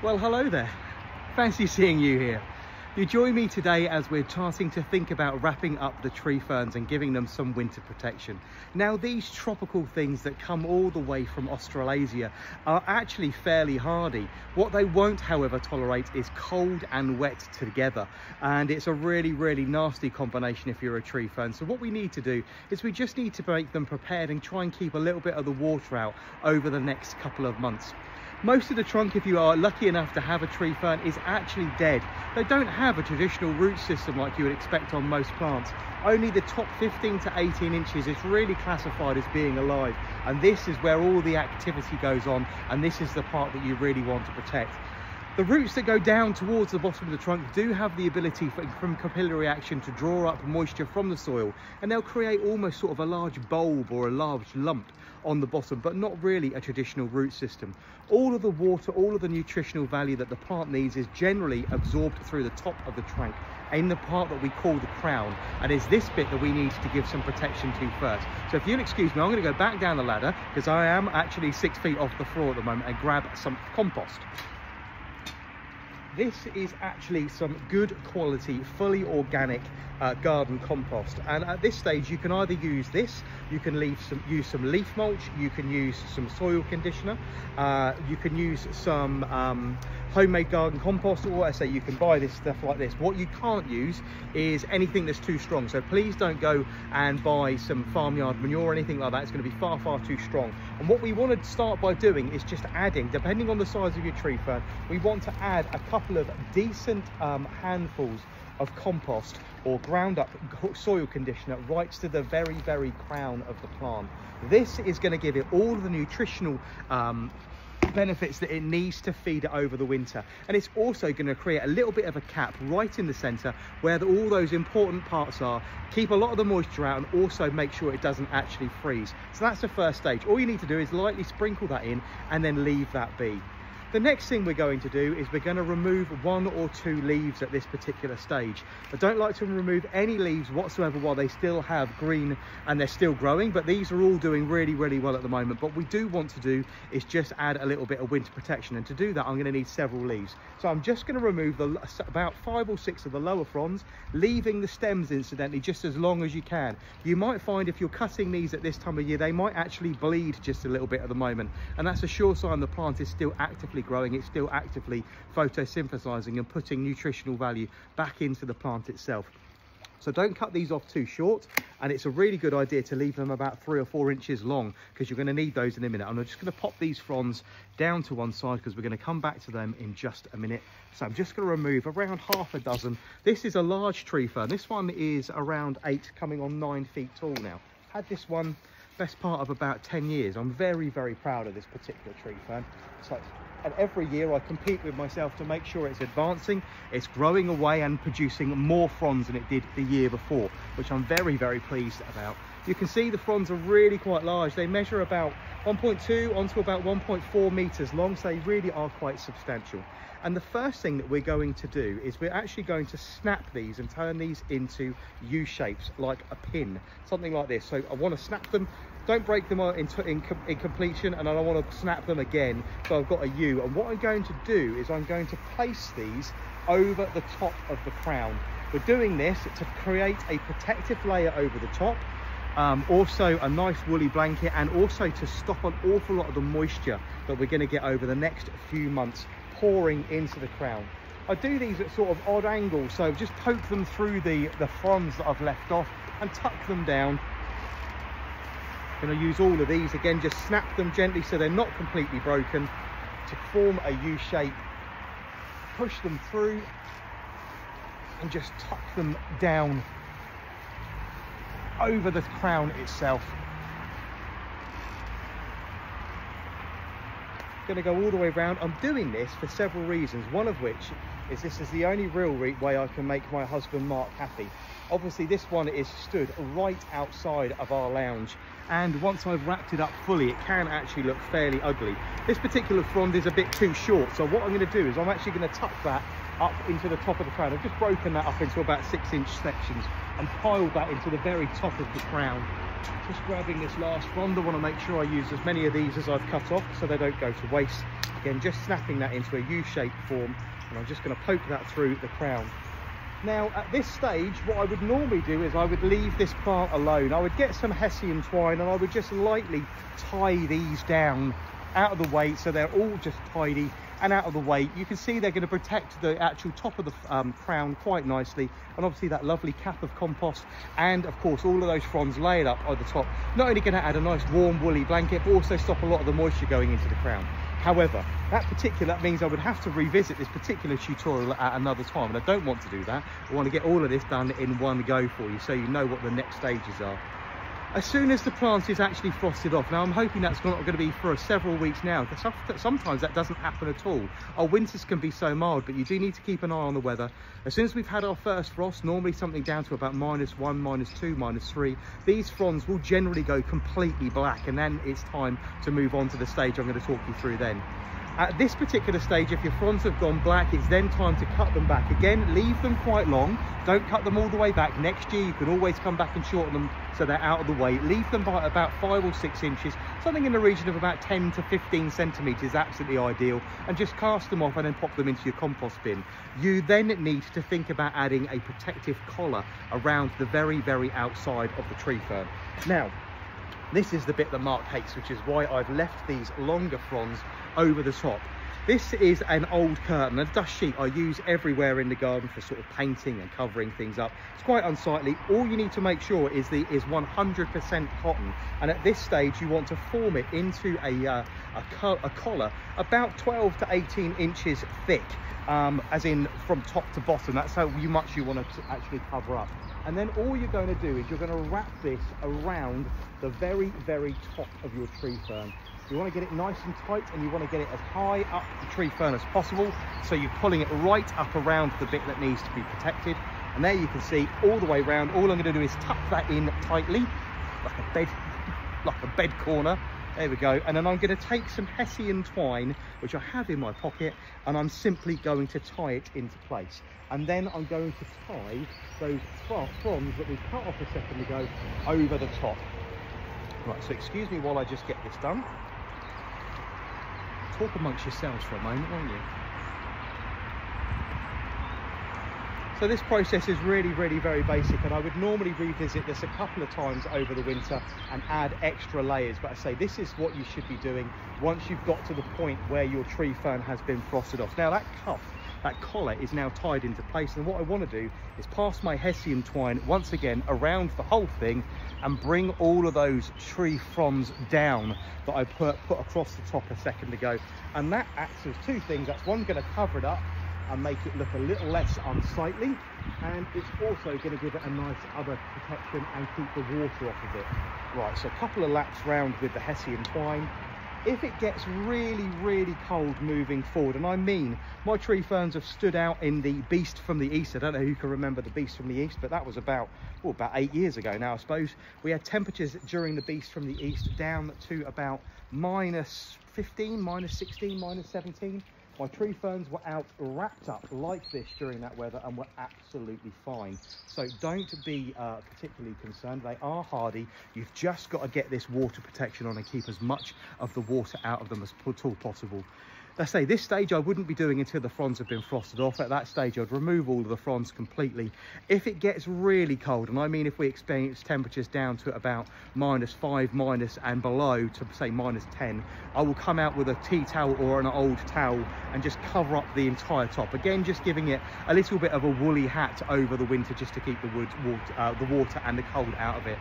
Well, hello there. Fancy seeing you here. You join me today as we're starting to think about wrapping up the tree ferns and giving them some winter protection. Now, these tropical things that come all the way from Australasia are actually fairly hardy. What they won't, however, tolerate is cold and wet together. And it's a really, really nasty combination if you're a tree fern. So what we need to do is we just need to make them prepared and try and keep a little bit of the water out over the next couple of months. Most of the trunk, if you are lucky enough to have a tree fern, is actually dead. They don't have a traditional root system like you would expect on most plants. Only the top 15 to 18 inches is really classified as being alive. And this is where all the activity goes on, and this is the part that you really want to protect. The roots that go down towards the bottom of the trunk do have the ability from capillary action to draw up moisture from the soil, and they'll create almost sort of a large bulb or a large lump on the bottom, but not really a traditional root system. All of the water, all of the nutritional value that the plant needs is generally absorbed through the top of the trunk in the part that we call the crown, and it's this bit that we need to give some protection to first. So if you'll excuse me, I'm going to go back down the ladder because I am actually 6 feet off the floor at the moment, and grab some compost. This is actually some good quality, fully organic garden compost. And at this stage, you can either use this, you can use some leaf mulch, you can use some soil conditioner, you can use some homemade garden compost, or I say you can buy this stuff like this. What you can't use is anything that's too strong. So please don't go and buy some farmyard manure or anything like that. It's going to be far, far too strong. And what we want to start by doing is just adding, depending on the size of your tree fern, we want to add a couple of decent handfuls of compost or ground up soil conditioner right to the very, very crown of the plant. This is going to give it all of the nutritional benefits that it needs to feed it over the winter, and it's also going to create a little bit of a cap right in the center where all those important parts are, keep a lot of the moisture out, and also make sure it doesn't actually freeze. So that's the first stage. All you need to do is lightly sprinkle that in and then leave that be. The next thing we're going to do is we're going to remove 1 or 2 leaves at this particular stage. I don't like to remove any leaves whatsoever while they still have green and they're still growing, but these are all doing really, really well at the moment. But what we do want to do is just add a little bit of winter protection, and to do that I'm going to need several leaves. So I'm just going to remove about 5 or 6 of the lower fronds, leaving the stems incidentally just as long as you can. You might find if you're cutting these at this time of year, they might actually bleed just a little bit at the moment, and that's a sure sign the plant is still actively growing, it's still actively photosynthesizing and putting nutritional value back into the plant itself. So don't cut these off too short, and it's a really good idea to leave them about 3 or 4 inches long because you're going to need those in a minute. And I'm just going to pop these fronds down to one side because we're going to come back to them in just a minute. So I'm just going to remove around half a dozen. This is a large tree fern. This one is around 8 coming on 9 feet tall now. Had this one best part of about 10 years. I'm very, very proud of this particular tree fern. And every year I compete with myself to make sure it's advancing, it's growing away and producing more fronds than it did the year before, which I'm very, very pleased about. You can see the fronds are really quite large. They measure about 1.2 onto about 1.4 meters long, so they really are quite substantial. And the first thing that we're going to do is we're actually going to snap these and turn these into U shapes, like a pin, something like this. So I want to snap them. Don't break them in completion, and I don't want to snap them again, so I've got a U. And what I'm going to do is I'm going to place these over the top of the crown. We're doing this to create a protective layer over the top, also a nice woolly blanket, and also to stop an awful lot of the moisture that we're going to get over the next few months pouring into the crown. I do these at sort of odd angles, so just poke them through the fronds that I've left off and tuck them down. Going to use all of these again, just snap them gently so they're not completely broken to form a U shape. Push them through and just tuck them down over the crown itself. Going to go all the way around. I'm doing this for several reasons, one of which is this is the only real way I can make my husband Mark happy. Obviously this one is stood right outside of our lounge, and once I've wrapped it up fully it can actually look fairly ugly. This particular frond is a bit too short, so what I'm going to do is I'm actually going to tuck that up into the top of the crown. I've just broken that up into about 6-inch sections and piled that into the very top of the crown. Just grabbing this last frond. I want to make sure I use as many of these as I've cut off so they don't go to waste. Again, just snapping that into a U-shaped form, and I'm just going to poke that through the crown. Now at this stage, what I would normally do is I would leave this plant alone. I would get some hessian twine and I would just lightly tie these down out of the way so they're all just tidy and out of the way. You can see they're going to protect the actual top of the crown quite nicely, and obviously that lovely cap of compost, and of course all of those fronds laid up at the top, not only going to add a nice warm woolly blanket but also stop a lot of the moisture going into the crown. However, that means I would have to revisit this particular tutorial at another time, and I don't want to do that. I want to get all of this done in one go for you so you know what the next stages are. As soon as the plant is actually frosted off, now I'm hoping that's not going to be for several weeks now, because sometimes that doesn't happen at all. Our winters can be so mild, but you do need to keep an eye on the weather. As soon as we've had our first frost, normally something down to about -1, -2, -3, these fronds will generally go completely black, and then it's time to move on to the stage I'm going to talk you through then. At this particular stage, if your fronds have gone black, it's then time to cut them back. Again, leave them quite long. Don't cut them all the way back. Next year, you can always come back and shorten them so they're out of the way. Leave them by about 5 or 6 inches, something in the region of about 10 to 15 centimetres, absolutely ideal. And just cast them off and then pop them into your compost bin. You then need to think about adding a protective collar around the very, very outside of the tree fern. Now, this is the bit that Mark hates, which is why I've left these longer fronds over the top. This is an old curtain, a dust sheet I use everywhere in the garden for sort of painting and covering things up. It's quite unsightly. All you need to make sure is 100% cotton, and at this stage you want to form it into a collar about 12 to 18 inches thick, as in from top to bottom. That's how much you want to actually cover up. And then all you're going to do is you're going to wrap this around the very, very top of your tree fern. You want to get it nice and tight, and you want to get it as high up the tree fern as possible, so you're pulling it right up around the bit that needs to be protected. And there you can see all the way around. All I'm going to do is tuck that in tightly like a bed corner. There we go. And then I'm going to take some hessian twine, which I have in my pocket, and I'm simply going to tie it into place. And then I'm going to tie those fronds that we cut off a second ago over the top. Right, so excuse me while I just get this done. Talk amongst yourselves for a moment, won't you? So this process is really, really very basic, and I would normally revisit this a couple of times over the winter and add extra layers. But I say this is what you should be doing once you've got to the point where your tree fern has been frosted off. Now that collar is now tied into place, and what I want to do is pass my hessian twine once again around the whole thing and bring all of those tree fronds down that I put across the top a second ago. And that acts as two things. That's one, going to cover it up and make it look a little less unsightly, and it's also going to give it a nice other protection and keep the water off of it. Right, so a couple of laps round with the hessian twine. If it gets really, really cold moving forward, and I mean my tree ferns have stood out in the Beast from the East. I don't know who can remember the Beast from the East, but that was about 8 years ago now, I suppose. We had temperatures during the Beast from the East down to about -15, -16, -17. My tree ferns were out wrapped up like this during that weather and were absolutely fine. So don't be particularly concerned. They are hardy. You've just got to get this water protection on and keep as much of the water out of them as at all possible. Let's say this stage I wouldn't be doing until the fronds have been frosted off. At that stage I'd remove all of the fronds completely. If it gets really cold, and I mean if we experience temperatures down to about -5 and below to say -10, I will come out with a tea towel or an old towel and just cover up the entire top. Again, just giving it a little bit of a woolly hat over the winter just to keep the water and the cold out of it.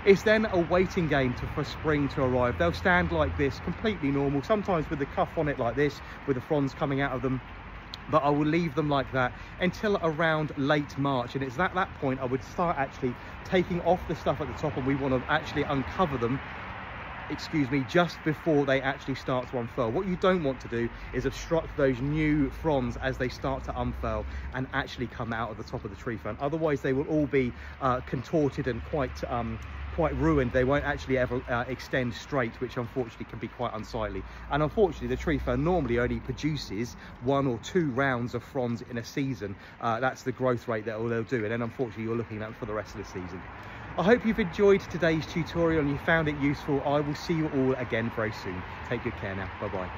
It's then a waiting game for spring to arrive. They'll stand like this, completely normal, sometimes with the cuff on it like this, with the fronds coming out of them. But I will leave them like that until around late March. And it's at that point I would start actually taking off the stuff at the top, and we want to actually uncover them, excuse me, just before they actually start to unfurl. What you don't want to do is obstruct those new fronds as they start to unfurl and actually come out of the top of the tree fern. Otherwise they will all be contorted and quite ruined. They won't actually ever extend straight, which unfortunately can be quite unsightly. And unfortunately the tree fern normally only produces 1 or 2 rounds of fronds in a season. That's the growth rate that they'll do, and then unfortunately you're looking at them for the rest of the season. I hope you've enjoyed today's tutorial and you found it useful. I will see you all again very soon. Take good care now. Bye bye.